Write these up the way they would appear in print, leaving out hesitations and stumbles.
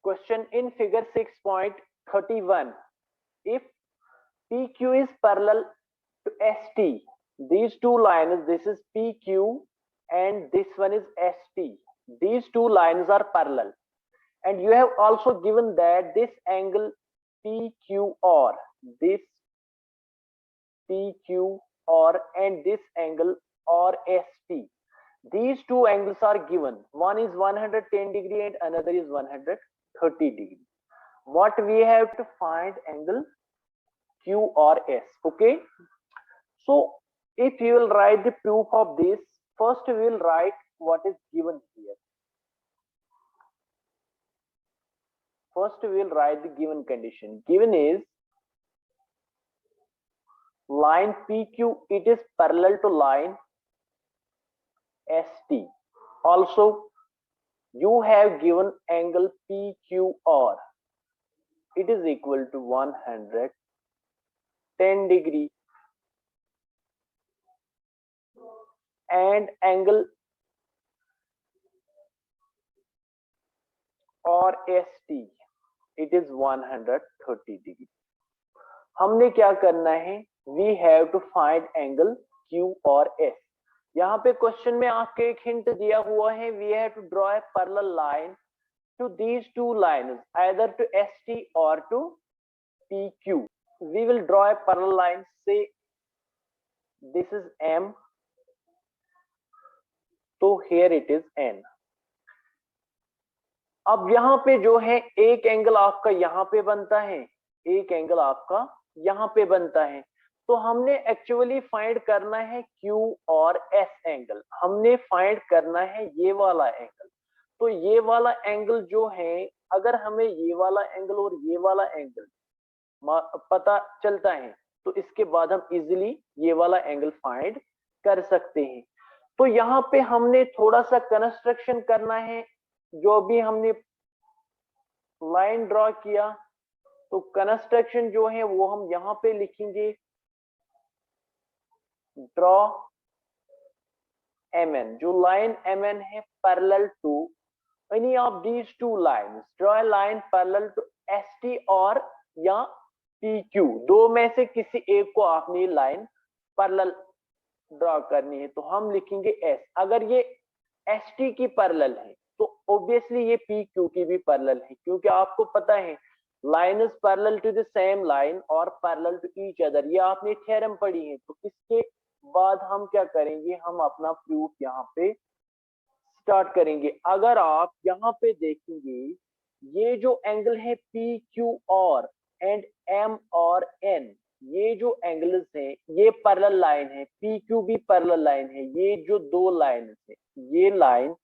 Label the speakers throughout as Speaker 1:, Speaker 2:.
Speaker 1: Question in figure 6.31. If PQ is parallel to ST, these two lines, this is PQ and this one is ST. These two lines are parallel. And you have also given that this angle PQR, this PQR and this angle RST. These two angles are given. One is 110 degree and another is 130 degree. What we have to find angle QRS. Okay. So if you will write the proof of this, first we will write what is given here. First we will write the given condition. Given is line PQ, it is parallel to line ST. Also, you have given angle PQR. It is equal to 110 degree. And angle RST, it is 130 degree. हमने क्या करना है? We have to find angle Q और S. यहाँ पे question में आपको एक हिंट दिया हुआ है. We have to draw a parallel line to these two lines, either to ST or to PQ. We will draw a parallel line. Say this is M. तो here it is N. अब यहाँ पे जो है एक angle आपका यहाँ पे बनता है, एक एंगल आपका यहाँ पे बनता है. तो हमने एक्चुअली फाइंड करना है Q और S एंगल. हमने फाइंड करना है ये वाला एंगल. तो ये वाला एंगल जो है, अगर हमें ये वाला एंगल और ये वाला एंगल पता चलता है तो इसके बाद हम इजीली ये वाला एंगल फाइंड कर सकते हैं. तो यहाँ पे हमने थोड़ा सा कंस्ट्रक्शन करना है. जो भी हमने लाइन ड्रॉ किया तो कंस्ट्रक्शन जो है वो हम यहाँ पे लिखेंगे. Draw MN. जो लाइन MN है parallel to any of these two lines. Draw a line parallel to ST और या PQ. दो में से किसी एक को आपने लाइन पैरेलल ड्रॉ करनी है. तो हम लिखेंगे S. अगर ये ST की पैरेलल है तो ऑब्वियसली ये PQ की भी पैरेलल है, क्योंकि आपको पता है line is parallel to the same line और पैरेलल टू ईच अदर. ये आपने थ्योरम पढ़ी है. तो इसके बाद हम क्या करेंगे, हम अपना प्रूफ यहाँ पे स्टार्ट करेंगे. अगर आप यहाँ पे देखेंगे ये जो एंगल है PQR एंड M और N, ये जो एंगल्स हैं ये पैरेलल लाइन है. PQ भी पैरेलल लाइन है. ये जो दो लाइन है, ये लाइन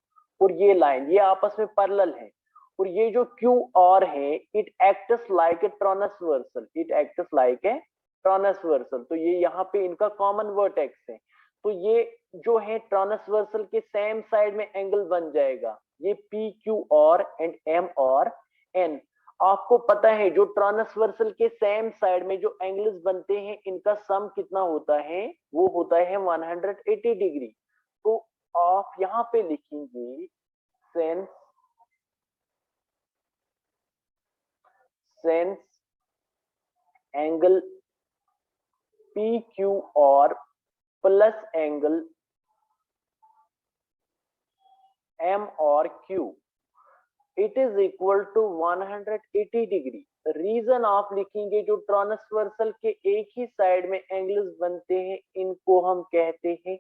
Speaker 1: और ये लाइन, ये आपस में पैरेलल है. और ये जो QR है, it acts like a transversal. It acts like a transversal. तो ये यहाँ पे इनका कॉमन वर्टेक्स है. तो ये जो है ट्रांसवर्सल के सेम साइड में एंगल बन जाएगा. ये PQR एंड M और N. आपको पता है जो ट्रांसवर्सल के सेम साइड में जो एंगल्स बनते हैं इनका सम कितना होता है, वो होता है 180 डिग्री. तो आप यहाँ पे लिखेंगे since angle PQR plus angle M और Q, it is equal to 180 degree. Reason आप लिखेंगे जो ट्रांसवर्सल के एक ही साइड में एंगल्स बनते हैं इनको हम कहते हैं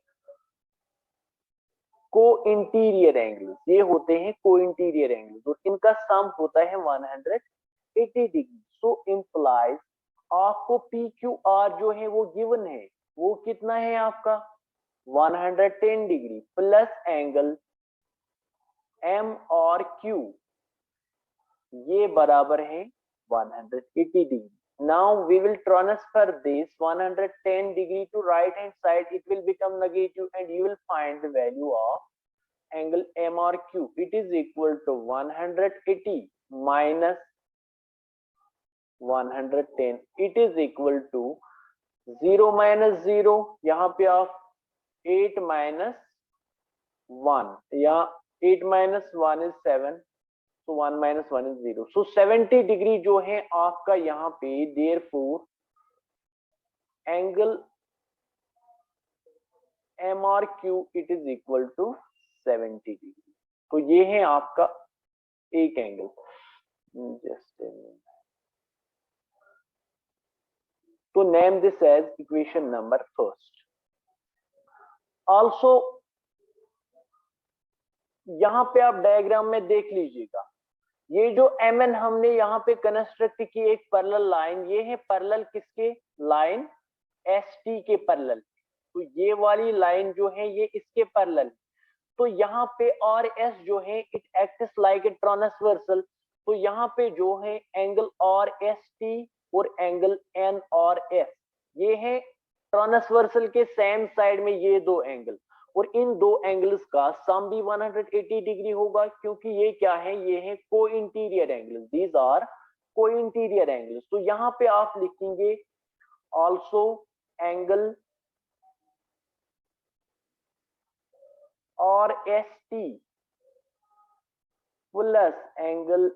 Speaker 1: को इंटीरियर एंगल्स. ये होते हैं को इंटीरियर एंगल्स और इनका सम होता है 180 डिग्री. सो इंप्लाइज आपको PQR जो है वो गिवन है, वो कितना है आपका 110 डिग्री प्लस एंगल M और Q, ये बराबर है 180 degree. Now we will transfer this 110 degree to right hand side. It will become negative and you will find the value of angle M or Q. It is equal to 180 minus 110. It is equal to 0 minus 0. यहाँ पे आप 8 minus 1 या 8 minus 1 is 7. तो 1 - 1 is 0। So 70 degree जो है आपका यहाँ पे, therefore angle MRQ it is equal to 70 degree. तो ये है आपका एक angle. Just to name this as equation number first. Also यहां पे आप डायग्राम में देख लीजिएगा, ये जो MN हमने यहाँ पे कंस्ट्रक्ट की एक पैरेलल लाइन, ये है पैरेलल किसके, लाइन ST के पैरेलल। तो ये वाली लाइन जो है ये इसके पैरेलल। तो यहाँ पे और S जो है it acts like a transversal. तो यहाँ पे जो है एंगल और ST और एंगल N और S ये है ट्रांसवर्सल के सेम साइड में ये दो एंगल, और इन दो एंगल्स का सम भी 180 डिग्री होगा, क्योंकि ये क्या है, ये है को इंटीरियर एंगल्स, दीज आर को इंटीरियर एंगल्स। तो यहाँ पे आप लिखेंगे ऑल्सो एंगल और ST प्लस एंगल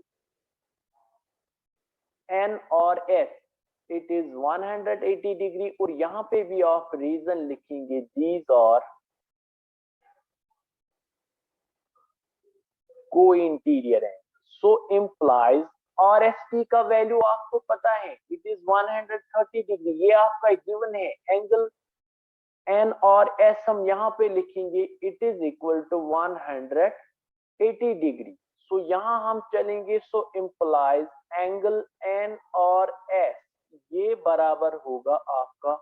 Speaker 1: N और S इट इज 180 डिग्री। और यहाँ पे भी आप रीजन लिखेंगे, दीज आर को इंटीरियर एंगल। सो इम्प्लाइज और ST का वैल्यू आपको पता है, इट इज 130 डिग्री, ये आपका गिवन है। एंगल N और S हम यहाँ पे लिखेंगे, it is equal to 180 degree. So यहाँ हम चलेंगे, सो इम्प्लाइज एंगल N और S ये बराबर होगा आपका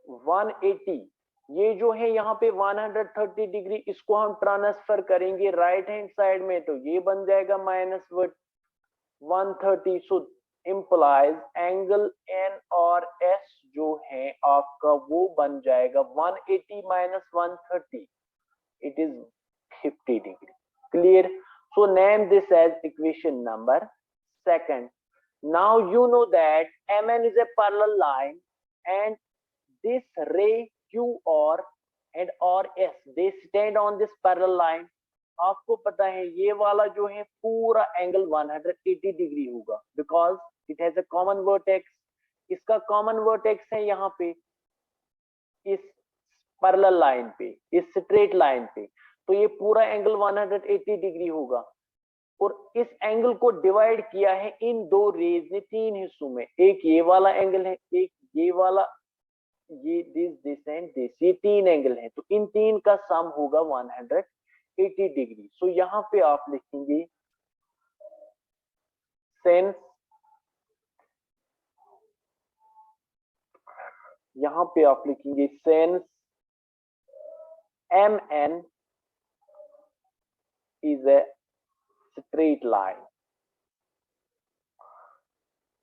Speaker 1: 180। ये जो है यहाँ पे 130 डिग्री, इसको हम ट्रांसफर करेंगे राइट हैंड साइड में, तो ये बन जाएगा -130। सो इम्प्लाइज एंगल N और S जो है आपका वो बन जाएगा 180 - 130 it is 50 degree. Clear? So name this as equation number second. Now you know that MN is a parallel line and this ray QR and RS they stand on this parallel line। आपको पता है ये वाला जो है पूरा angle 180 degree होगा, because it has a common vertex. इसका कॉमन वर्टेक्स है यहाँ पे इस पैरेलल लाइन पे, इस स्ट्रेट लाइन पे। तो ये पूरा एंगल 180 डिग्री होगा। और इस एंगल को डिवाइड किया है इन दो रेज ने तीन हिस्सों में, एक ये वाला एंगल है, एक ये वाला, ये दिस एंड दिस, ये तीन एंगल है। तो इन तीन का सम होगा 180 डिग्री। सो यहाँ पे आप लिखेंगे सेंस, यहाँ पे आप लिखेंगे sense MN is a straight line.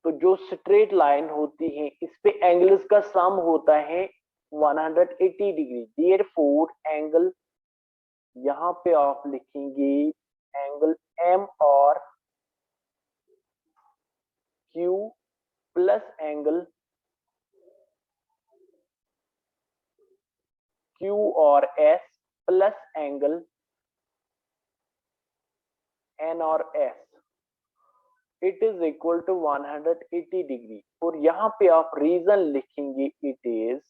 Speaker 1: तो जो स्ट्रेट लाइन होती है इस पे एंगल्स का सम होता है 180 डिग्री। देयरफॉर एंगल, यहाँ पे आप लिखेंगे एंगल M और Q प्लस एंगल Q और S प्लस एंगल N और S it is equal to 180 degree. और यहाँ पे आप रीजन लिखेंगे, इट इज,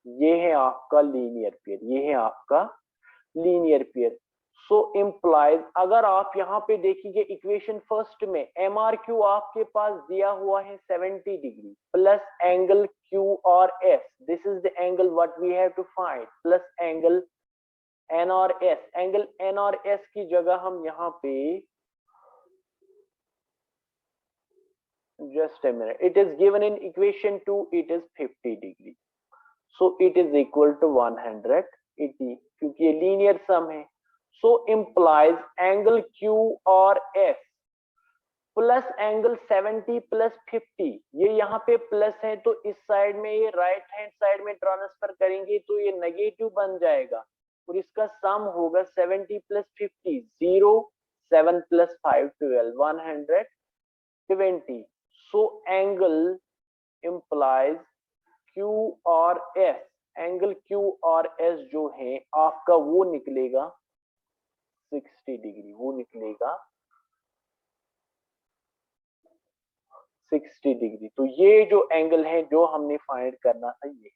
Speaker 1: ये है आपका लीनियर पेयर, ये है आपका लीनियर पेयर। सो इम्प्लाइज, अगर आप यहाँ पे देखेंगे इक्वेशन फर्स्ट में MRQ आपके पास दिया हुआ है 70 डिग्री प्लस एंगल Q और S, this is the angle what we have to find, plus angle N और S। एंगल N और S की जगह हम यहाँ पे, just a minute, it is given in equation 2, it is 50 degree, so it is equal to 180 क्योंकि ये linear सम है। so implies angle Q और S प्लस एंगल 70 प्लस 50, ये यहाँ पे प्लस है तो इस साइड में ये राइट हैंड साइड में ट्रांसफर करेंगे तो ये नेगेटिव बन जाएगा, और इसका सम होगा 70 plus 50 0, 7 plus 5 12, 120। So angle implies Q और S, एंगल Q और S जो है आपका वो निकलेगा 60 डिग्री, वो निकलेगा 60 डिग्री। तो ये जो एंगल है जो हमने फाइंड करना था ये